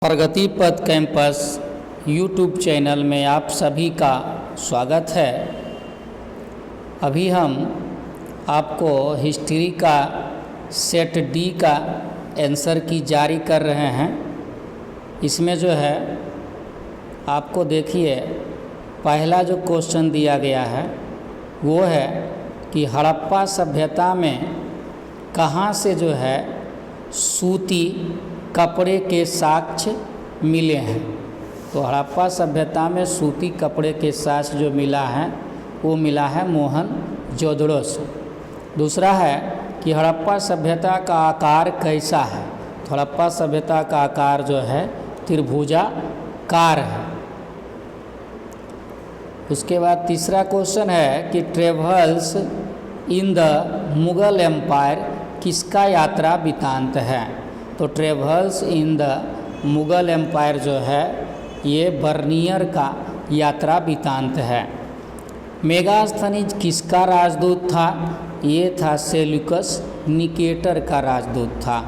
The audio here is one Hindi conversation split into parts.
प्रगति पथ कैंपस यूट्यूब चैनल में आप सभी का स्वागत है। अभी हम आपको हिस्ट्री का सेट डी का आंसर की जारी कर रहे हैं। इसमें जो है आपको देखिए पहला जो क्वेश्चन दिया गया है वो है कि हड़प्पा सभ्यता में कहाँ से जो है सूती कपड़े के साक्ष्य मिले हैं। तो हड़प्पा सभ्यता में सूती कपड़े के साक्ष्य जो मिला है वो मिला है मोहनजोदड़ो से। दूसरा है कि हड़प्पा सभ्यता का आकार कैसा है। तो हड़प्पा सभ्यता का आकार जो है त्रिभुजाकार है। उसके बाद तीसरा क्वेश्चन है कि travels in the Mughal empire किसका यात्रा वृत्तांत है। तो travels in the Mughal empire जो है ये बर्नियर का यात्रा वृत्तांत है। मेगास्थनीज किसका राजदूत था। ये था सेल्यूकस निकेटर का राजदूत था।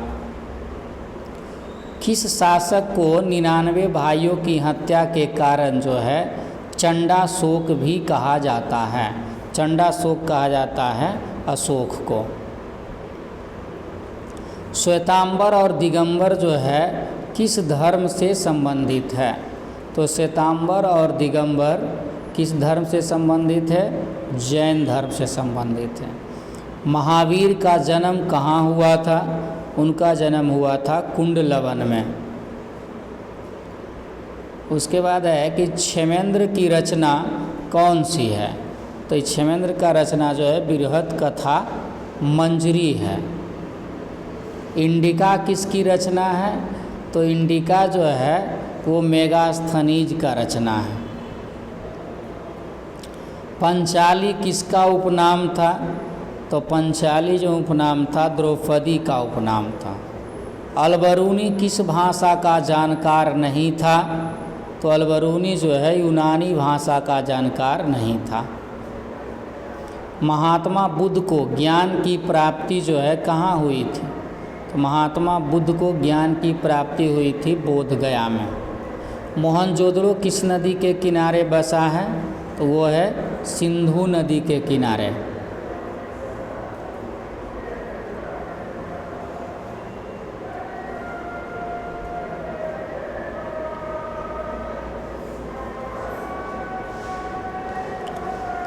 किस शासक को 99 भाइयों की हत्या के कारण जो है चंडाशोक भी कहा जाता है। चंडाशोक कहा जाता है अशोक को। श्वेतांबर और दिगंबर जो है किस धर्म से संबंधित है। तो श्वेतांबर और दिगंबर किस धर्म से संबंधित है। जैन धर्म से संबंधित है। महावीर का जन्म कहाँ हुआ था। उनका जन्म हुआ था कुंडलवन में। उसके बाद है कि क्षेमेंद्र की रचना कौन सी है। तो क्षेमेंद्र का रचना जो है बृहत कथा मंजरी है। इंडिका किसकी रचना है। तो इंडिका जो है वो मेगास्थनीज का रचना है। पंचाली किसका उपनाम था। तो पंचाली जो उपनाम था द्रौपदी का उपनाम था। अलबरूनी किस भाषा का जानकार नहीं था। तो अलबरूनी जो है यूनानी भाषा का जानकार नहीं था। महात्मा बुद्ध को ज्ञान की प्राप्ति जो है कहाँ हुई थी। तो महात्मा बुद्ध को ज्ञान की प्राप्ति हुई थी बोधगया में। मोहनजोदड़ो किस नदी के किनारे बसा है। तो वो है सिंधु नदी के किनारे।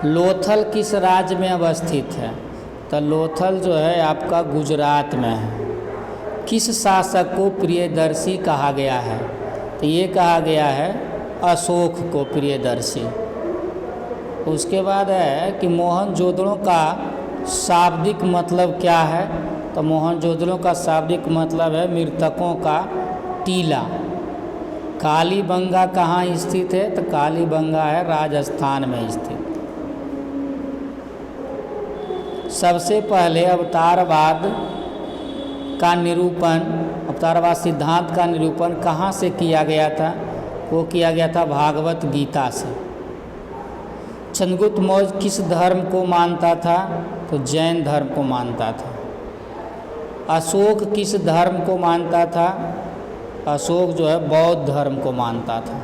लोथल किस राज्य में अवस्थित है। तो लोथल जो है आपका गुजरात में है। किस शासक को प्रियदर्शी कहा गया है। तो ये कहा गया है अशोक को प्रियदर्शी। उसके बाद है कि मोहनजोदड़ो का शाब्दिक मतलब क्या है। तो मोहनजोदड़ो का शाब्दिक मतलब है मृतकों का टीला। कालीबंगा कहाँ स्थित है। तो कालीबंगा है राजस्थान में स्थित। सबसे पहले अवतारवाद का निरूपण अवतारवाद सिद्धांत का निरूपण कहाँ से किया गया था। वो किया गया था भागवत गीता से। चंद्रगुप्त मौर्य किस धर्म को मानता था। तो जैन धर्म को मानता था। अशोक किस धर्म को मानता था। अशोक जो है बौद्ध धर्म को मानता था।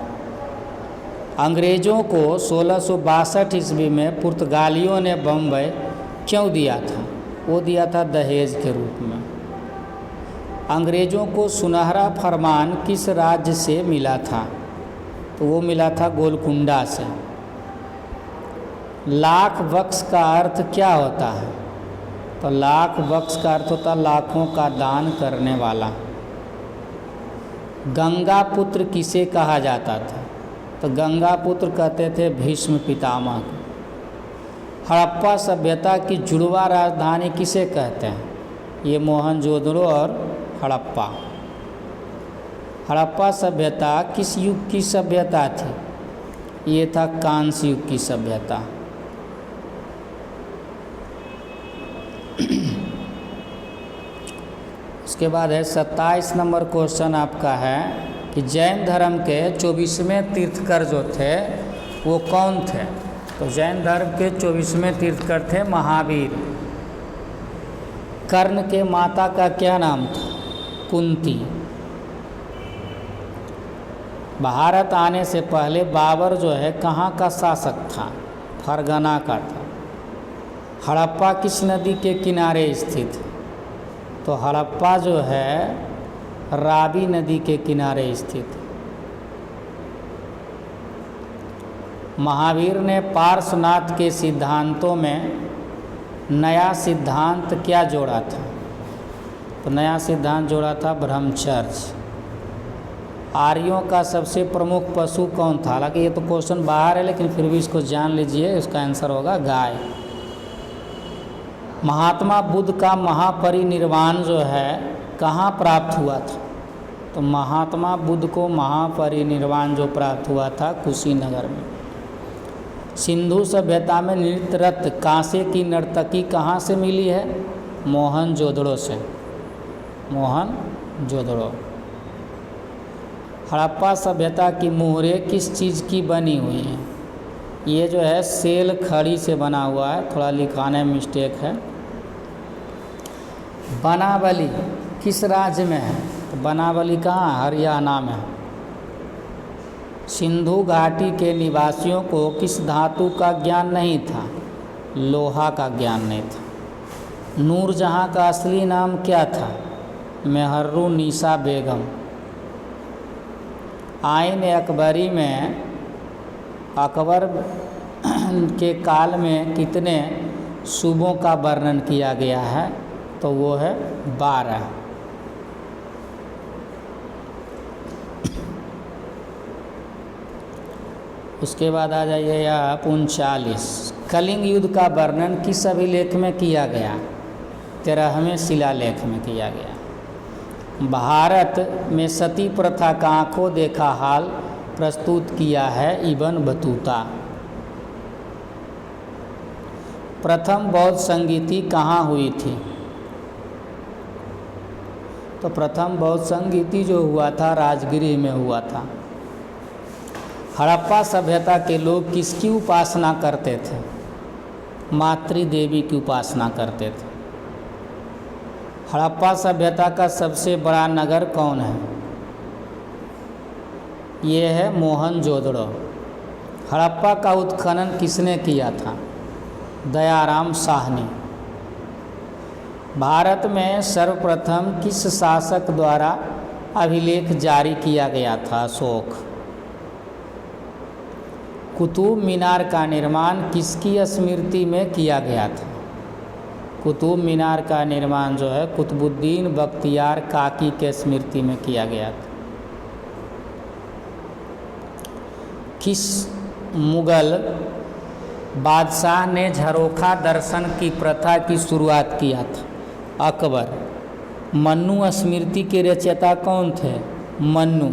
अंग्रेज़ों को 1662 ईस्वी में पुर्तगालियों ने बम्बई क्यों दिया था। वो दिया था दहेज के रूप में। अंग्रेज़ों को सुनहरा फरमान किस राज्य से मिला था। तो वो मिला था गोलकुंडा से। लाख बक्स का अर्थ क्या होता है। तो लाख बक्स का अर्थ होता लाखों का दान करने वाला। गंगा पुत्र किसे कहा जाता था। तो गंगा पुत्र कहते थे भीष्म पितामह को। हड़प्पा सभ्यता की जुड़वा राजधानी किसे कहते हैं। ये मोहनजोदड़ो और हड़प्पा। हड़प्पा सभ्यता किस युग की सभ्यता थी। ये था कांस्य युग की सभ्यता। उसके बाद है 27 नंबर क्वेश्चन आपका है कि जैन धर्म के 24वें तीर्थकर जो थे वो कौन थे। तो जैन धर्म के 24वें तीर्थकर थे महावीर। कर्ण के माता का क्या नाम था। कुंती। भारत आने से पहले बाबर जो है कहाँ का शासक था? फरगना का था। हड़प्पा किस नदी के किनारे स्थित है? तो हड़प्पा जो है रावी नदी के किनारे स्थित है। महावीर ने पार्श्वनाथ के सिद्धांतों में नया सिद्धांत क्या जोड़ा था? तो नया सिद्धांत जोड़ा था ब्रह्मचर्य। आर्यों का सबसे प्रमुख पशु कौन था? हालांकि ये तो क्वेश्चन बाहर है, लेकिन फिर भी इसको जान लीजिए, इसका आंसर होगा गाय। महात्मा बुद्ध का महापरिनिर्वाण जो है कहाँ प्राप्त हुआ था? तो महात्मा बुद्ध को महापरिनिर्वाण जो प्राप्त हुआ था कुशीनगर में। सिंधु सभ्यता में नृत्यरत कांसे की नर्तकी कहाँ से मिली है? मोहनजोदड़ो से। मोहनजोदड़ो। हड़प्पा सभ्यता की मुहरें किस चीज़ की बनी हुई हैं? ये जो है सेल खड़ी से बना हुआ है, थोड़ा लिखाने में मिस्टेक है। बनावली किस राज्य में है? तो बनावली कहाँ? हरियाणा में है। सिंधु घाटी के निवासियों को किस धातु का ज्ञान नहीं था? लोहा का ज्ञान नहीं था। नूरजहाँ का असली नाम क्या था? मेहरुन्निसा बेगम। आइन अकबरी में अकबर के काल में कितने सूबों का वर्णन किया गया है? तो वो है 12। उसके बाद आ जाइए आप 39। कलिंग युद्ध का वर्णन किस अभिलेख में किया गया? 13वें शिलालेख में किया गया। भारत में सती प्रथा का आंखों देखा हाल प्रस्तुत किया है इब्न बतूता। प्रथम बौद्ध संगीति कहाँ हुई थी? तो प्रथम बौद्ध संगीति जो हुआ था राजगीर में हुआ था। हड़प्पा सभ्यता के लोग किसकी उपासना करते थे? मातृ देवी की उपासना करते थे। हड़प्पा सभ्यता का सबसे बड़ा नगर कौन है? ये है मोहनजोदड़ो। हड़प्पा का उत्खनन किसने किया था? दयाराम साहनी। भारत में सर्वप्रथम किस शासक द्वारा अभिलेख जारी किया गया था? अशोक। कुतुब मीनार का निर्माण किसकी स्मृति में किया गया था? कुतुब मीनार का निर्माण जो है कुतुबुद्दीन बख्तियार काकी के स्मृति में किया गया था। किस मुगल बादशाह ने झरोखा दर्शन की प्रथा की शुरुआत किया था? अकबर। मन्नू स्मृति के रचयिता कौन थे? मन्नू।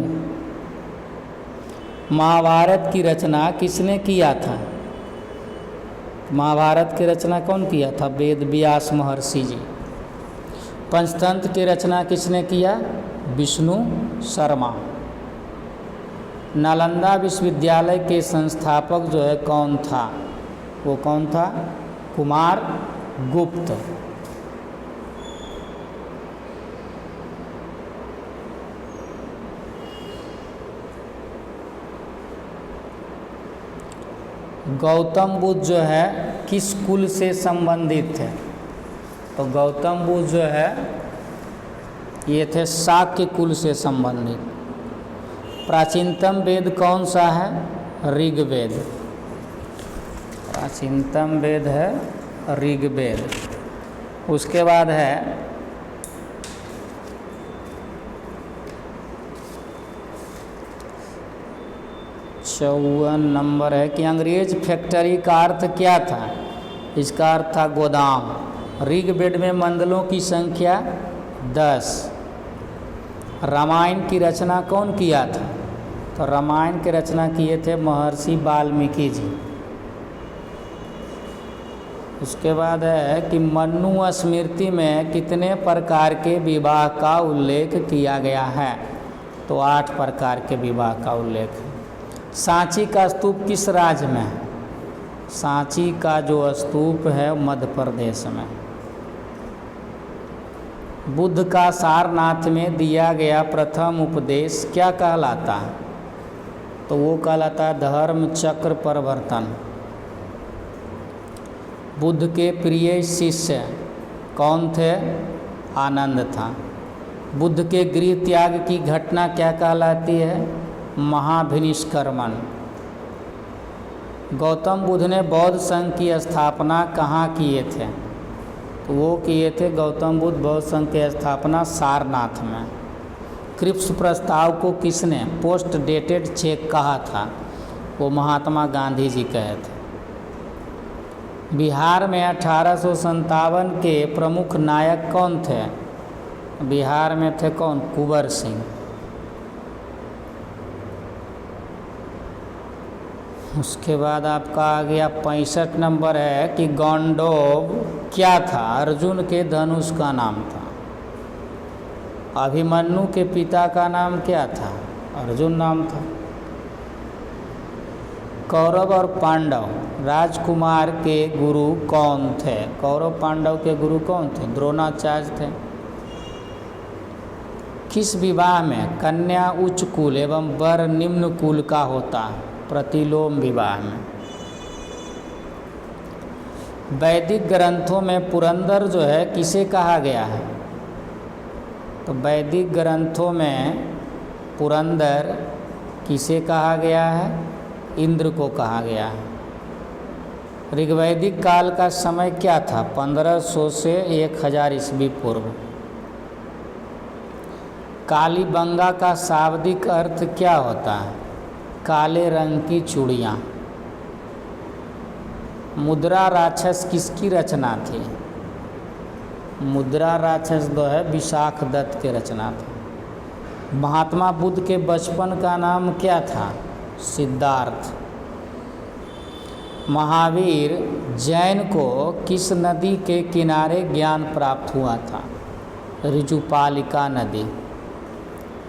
महाभारत की रचना किसने किया था? महाभारत की रचना कौन किया था? वेद व्यास महर्षि जी। पंचतंत्र की रचना किसने किया? विष्णु शर्मा। नालंदा विश्वविद्यालय के संस्थापक जो है कौन था? वो कौन था? कुमार गुप्त। गौतम बुद्ध जो है किस कुल से संबंधित थे? तो गौतम बुद्ध जो है ये थे शाक्य कुल से संबंधित। प्राचीनतम वेद कौन सा है? ऋग्वेद। प्राचीनतम वेद है ऋग्वेद। उसके बाद है 54 नंबर है कि अंग्रेज फैक्ट्री का अर्थ क्या था? इसका अर्थ था गोदाम। ऋग्वेद में मंडलों की संख्या 10। रामायण की रचना कौन किया था? तो रामायण की रचना किए थे महर्षि वाल्मीकि जी। उसके बाद है कि मन्नू स्मृति में कितने प्रकार के विवाह का उल्लेख किया गया है? तो 8 प्रकार के विवाह का उल्लेख है। सांची का स्तूप किस राज्य में है? सांची का जो स्तूप है मध्य प्रदेश में। बुद्ध का सारनाथ में दिया गया प्रथम उपदेश क्या कहलाता है? तो वो कहलाता है धर्म चक्र परिवर्तन। बुद्ध के प्रिय शिष्य कौन थे? आनंद था। बुद्ध के गृह त्याग की घटना क्या कहलाती है? महाभिनिष्क्रमण। गौतम बुद्ध ने बौद्ध संघ की स्थापना कहाँ किए थे? तो वो किए थे गौतम बुद्ध बौद्ध संघ की स्थापना सारनाथ में। क्रिप्स प्रस्ताव को किसने पोस्ट डेटेड चेक कहा था? वो महात्मा गांधी जी कहे थे। बिहार में 1857 के प्रमुख नायक कौन थे? बिहार में थे कौन? कुंवर सिंह। उसके बाद आपका आ गया 65 नंबर है कि गौंडोब क्या था? अर्जुन के धनुष का नाम था। अभिमन्यु के पिता का नाम क्या था? अर्जुन नाम था। कौरव और पांडव राजकुमार के गुरु कौन थे? कौरव पांडव के गुरु कौन थे? द्रोणाचार्य थे। किस विवाह में कन्या उच्च कुल एवं वर निम्न कुल का होता है? प्रतिलोम विवाह में। वैदिक ग्रंथों में पुरंदर जो है किसे कहा गया है? तो वैदिक ग्रंथों में पुरंदर किसे कहा गया है? इंद्र को कहा गया है। ऋग्वैदिक काल का समय क्या था? 1500 से 1000 ईस्वी पूर्व। कालीबंगा का शाब्दिक अर्थ क्या होता है? काले रंग की चूड़ियाँ। मुद्रा राक्षस किसकी रचना थी? मुद्रा राक्षस जो है विशाख दत्त की रचना था। महात्मा बुद्ध के बचपन का नाम क्या था? सिद्धार्थ। महावीर जैन को किस नदी के किनारे ज्ञान प्राप्त हुआ था? ऋजुपालिका नदी।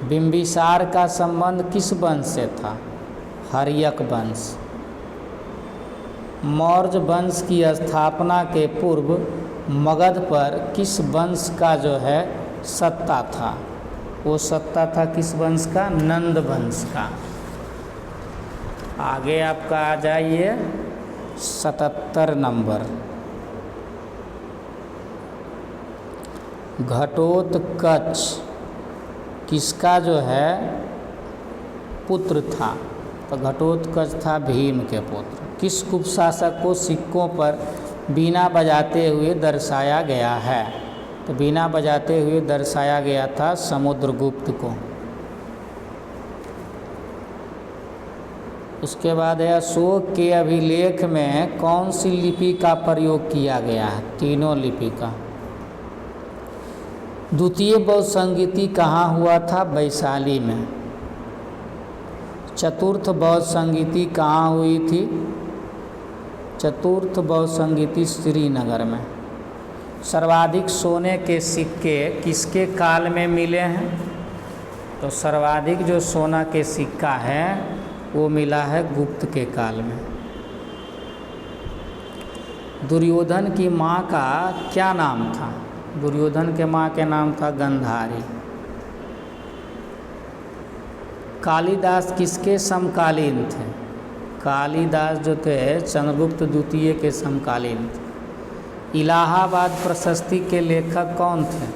बिंबिसार का संबंध किस वंश से था? हर्यक वंश। मौर्य वंश की स्थापना के पूर्व मगध पर किस वंश का जो है सत्ता था? वो सत्ता था किस वंश का? नंद वंश का। आगे आपका आ जाइए 77 नंबर। घटोत्कच किसका जो है पुत्र था? तो घटोत्कच था भीम के पुत्र। किस कुप शासक को सिक्कों पर बीना बजाते हुए दर्शाया गया है? तो बीना बजाते हुए दर्शाया गया था समुद्रगुप्त को। उसके बाद है अशोक के अभिलेख में कौन सी लिपि का प्रयोग किया गया है? तीनों लिपि का। द्वितीय बौद्ध संगीति कहाँ हुआ था? वैशाली में। चतुर्थ बौद्ध संगीति कहाँ हुई थी? चतुर्थ बौद्ध संगीति श्रीनगर में। सर्वाधिक सोने के सिक्के किसके काल में मिले हैं? तो सर्वाधिक जो सोना के सिक्का है वो मिला है गुप्त के काल में। दुर्योधन की माँ का क्या नाम था? दुर्योधन के माँ के नाम था गंधारी। कालिदास किसके समकालीन थे? कालिदास जो थे चंद्रगुप्त द्वितीय के समकालीन थे। इलाहाबाद प्रशस्ति के लेखक कौन थे?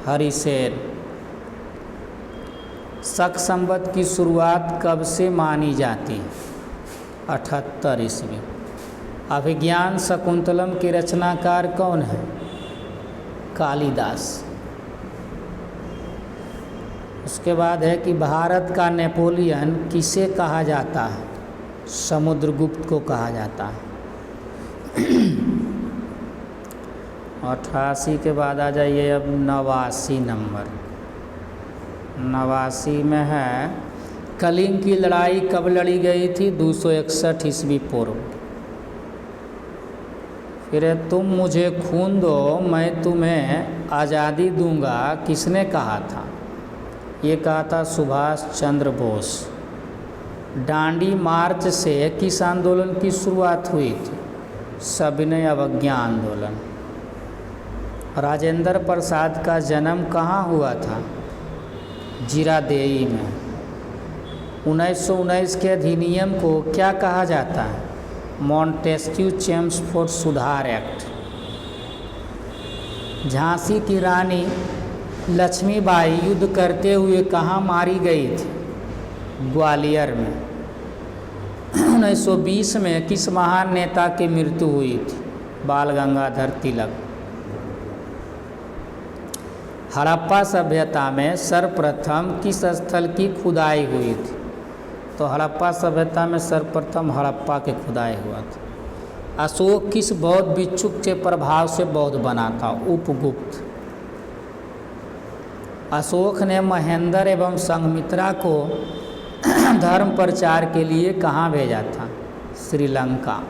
हरिसेन। शक संवत की शुरुआत कब से मानी जाती है? 78 ईस्वी। अभिज्ञान शकुंतलम के रचनाकार कौन है? कालिदास। उसके बाद है कि भारत का नेपोलियन किसे कहा जाता है? समुद्रगुप्त को कहा जाता है। 88 के बाद आ जाइए अब 89 नंबर। 89 में है कलिंग की लड़ाई कब लड़ी गई थी? 261 ईस्वी पूर्व। फिर तुम मुझे खून दो मैं तुम्हें आज़ादी दूंगा किसने कहा था? ये कहा था सुभाष चंद्र बोस। डांडी मार्च से किस आंदोलन की शुरुआत हुई थी? सविनय अवज्ञा आंदोलन। राजेंद्र प्रसाद का जन्म कहाँ हुआ था? जीरादेई में। 1919 के अधिनियम को क्या कहा जाता है? मॉन्टेस्क्यू चेम्सफोर्ड सुधार एक्ट। झांसी की रानी लक्ष्मीबाई युद्ध करते हुए कहाँ मारी गई थी? ग्वालियर में। 1920 में किस महान नेता की मृत्यु हुई थी? बाल गंगाधर तिलक। हड़प्पा सभ्यता में सर्वप्रथम किस स्थल की खुदाई हुई थी? तो हड़प्पा सभ्यता में सर्वप्रथम हड़प्पा के खुदाई हुआ था। अशोक किस बौद्ध भिक्षुक के प्रभाव से बौद्ध बना था? उपगुप्त। अशोक ने महेंद्र एवं संघमित्रा को धर्म प्रचार के लिए कहाँ भेजा था? श्रीलंका।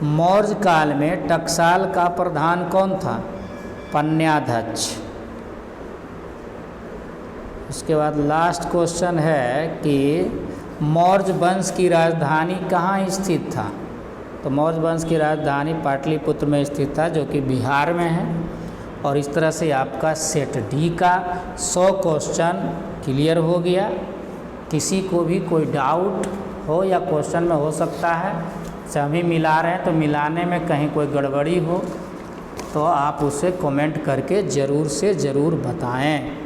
मौर्य काल में टकसाल का प्रधान कौन था? पन्याध्यक्ष। उसके बाद लास्ट क्वेश्चन है कि मौर्य वंश की राजधानी कहाँ स्थित था? तो मौर्य वंश की राजधानी पाटलिपुत्र में स्थित था, जो कि बिहार में है। और इस तरह से आपका सेट डी का 100 क्वेश्चन क्लियर हो गया। किसी को भी कोई डाउट हो या क्वेश्चन में हो सकता है, सभी मिला रहे हैं तो मिलाने में कहीं कोई गड़बड़ी हो तो आप उसे कमेंट करके ज़रूर से ज़रूर बताएं।